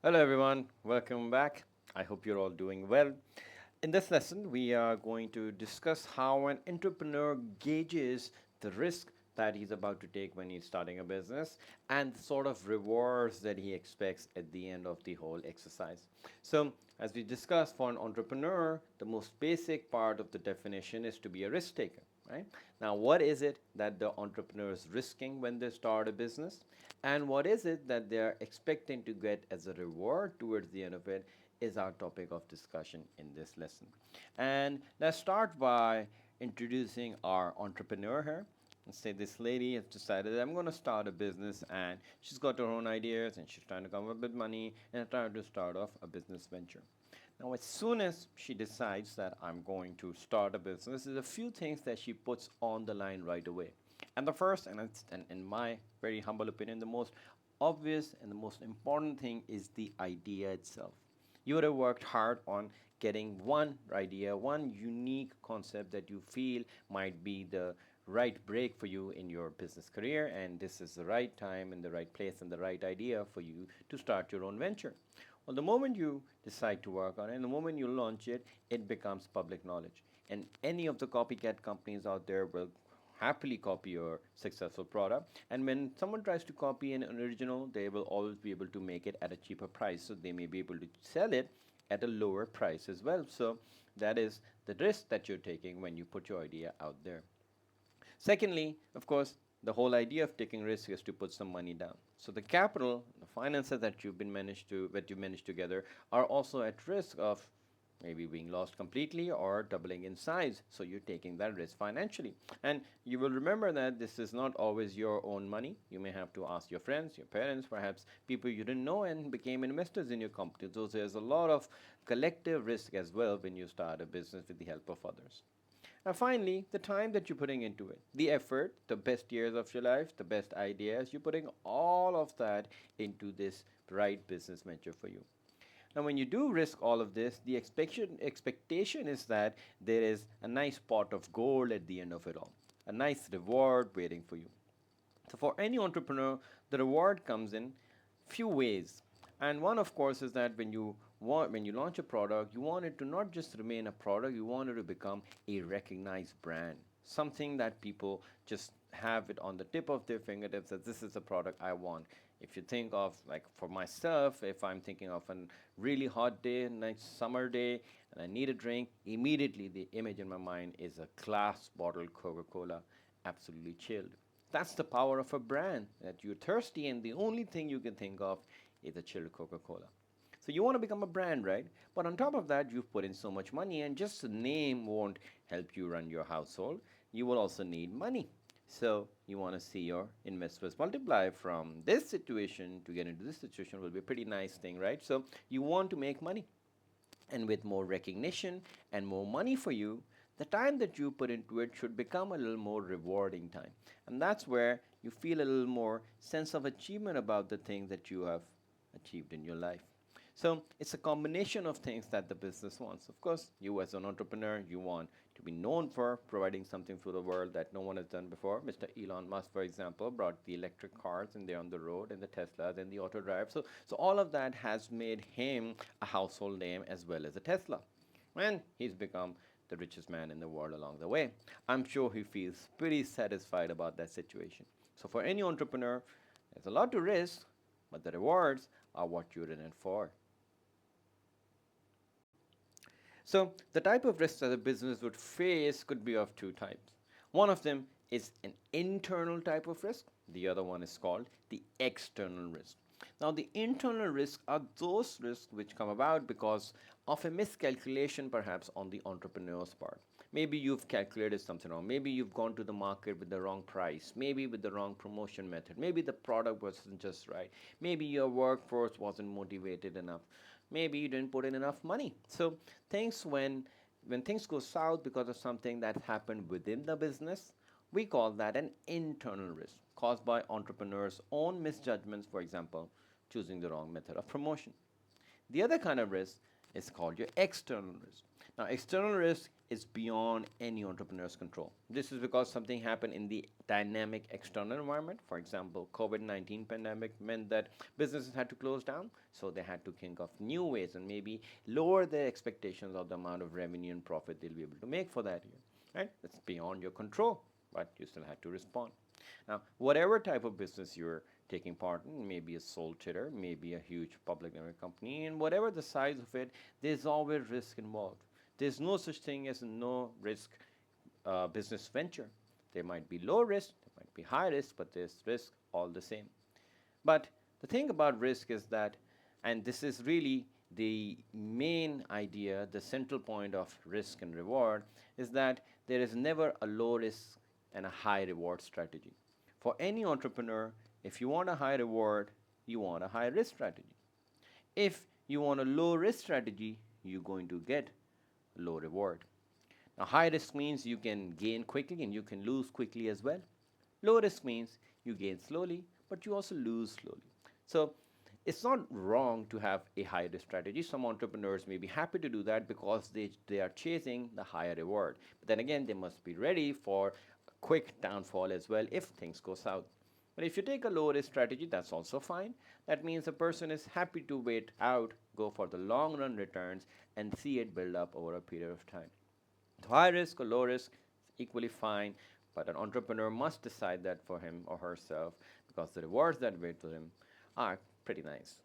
Hello, everyone. Welcome back. I hope you're all doing well. In this lesson, we are going to discuss how an entrepreneur gauges the risk that he's about to take when he's starting a business and the sort of rewards that he expects at the end of the whole exercise. So, as we discussed, for an entrepreneur, the most basic part of the definition is to be a risk taker. Right? Now, what is it that the entrepreneur is risking when they start a business? And what is it that they're expecting to get as a reward towards the end of it is our topic of discussion in this lesson. And let's start by introducing our entrepreneur here. Let's say this lady has decided I'm going to start a business and she's got her own ideas and she's trying to come up with money and trying to start off a business venture. Now, as soon as she decides that I'm going to start a business, there's a few things that she puts on the line right away. And the first, and in my very humble opinion, the most obvious and the most important thing is the idea itself. You would have worked hard on getting one idea, one unique concept that you feel might be the right break for you in your business career, and this is the right time and the right place and the right idea for you to start your own venture. Well, the moment you decide to work on it, and the moment you launch it, it becomes public knowledge. And any of the copycat companies out there will happily copy your successful product. And when someone tries to copy an original, they will always be able to make it at a cheaper price. So they may be able to sell it at a lower price as well. So that is the risk that you're taking when you put your idea out there. Secondly, of course, the whole idea of taking risk is to put some money down. So the capital, the finances that you managed together are also at risk of maybe being lost completely or doubling in size. So you're taking that risk financially. And you will remember that this is not always your own money. You may have to ask your friends, your parents, perhaps people you didn't know and became investors in your company. So there's a lot of collective risk as well when you start a business with the help of others. And finally, the time that you're putting into it, the effort, the best years of your life, the best ideas, you're putting all of that into this right business venture for you. Now, when you do risk all of this, the expectation is that there is a nice pot of gold at the end of it all, a nice reward waiting for you. So for any entrepreneur, the reward comes in few ways. And one, of course, is that when you launch a product, you want it to not just remain a product, you want it to become a recognized brand, something that people just have it on the tip of their fingertips that this is the product I want. If you think of, like, for myself, if I'm thinking of a really hot day, nice summer day, and I need a drink, immediately the image in my mind is a glass bottle Coca-Cola, absolutely chilled. That's the power of a brand, that you're thirsty and the only thing you can think of is a chilled Coca-Cola. So you want to become a brand, right? But on top of that, you've put in so much money, and just the name won't help you run your household. You will also need money. So you want to see your investors multiply from this situation to get into this situation will be a pretty nice thing, right? So you want to make money. And with more recognition and more money for you, the time that you put into it should become a little more rewarding time. And that's where you feel a little more sense of achievement about the things that you have achieved in your life. So it's a combination of things that the business wants. Of course, you as an entrepreneur, you want to be known for providing something to the world that no one has done before. Mr. Elon Musk, for example, brought the electric cars and they're on the road, and the Teslas and the auto drive. So all of that has made him a household name as well as a Tesla. And he's become the richest man in the world along the way. I'm sure he feels pretty satisfied about that situation. So for any entrepreneur, there's a lot to risk, but the rewards are what you're in it for. So the type of risks that a business would face could be of two types. One of them is an internal type of risk. The other one is called the external risk. Now, the internal risks are those risks which come about because of a miscalculation, perhaps on the entrepreneur's part. Maybe you've calculated something wrong. Maybe you've gone to the market with the wrong price. Maybe with the wrong promotion method. Maybe the product wasn't just right. Maybe your workforce wasn't motivated enough. Maybe you didn't put in enough money. So things when things go south because of something that happened within the business, we call that an internal risk caused by entrepreneurs' own misjudgments, for example, choosing the wrong method of promotion. The other kind of risk It's called your external risk. Now, external risk is beyond any entrepreneur's control. This is because something happened in the dynamic external environment. For example, COVID-19 pandemic meant that businesses had to close down, so they had to think of new ways and maybe lower their expectations of the amount of revenue and profit they'll be able to make for that year. Right? It's beyond your control, but you still had to respond. Now, whatever type of business you're taking part in, maybe a sole trader, maybe a huge public limited company, and whatever the size of it, there's always risk involved. There's no such thing as a no risk business venture. There might be low risk, there might be high risk, but there's risk all the same. But the thing about risk is that, and this is really the main idea, the central point of risk and reward, is that there is never a low risk and a high reward strategy. For any entrepreneur, if you want a high reward, you want a high risk strategy. If you want a low risk strategy, you're going to get low reward. Now, high risk means you can gain quickly and you can lose quickly as well. Low risk means you gain slowly, but you also lose slowly. So, it's not wrong to have a high risk strategy. Some entrepreneurs may be happy to do that because they are chasing the higher reward. But then again, they must be ready for a quick downfall as well if things go south. But if you take a low risk strategy, that's also fine. That means a person is happy to wait out, go for the long run returns, and see it build up over a period of time. So high risk or low risk is equally fine, but an entrepreneur must decide that for him or herself because the rewards that wait for him are pretty nice.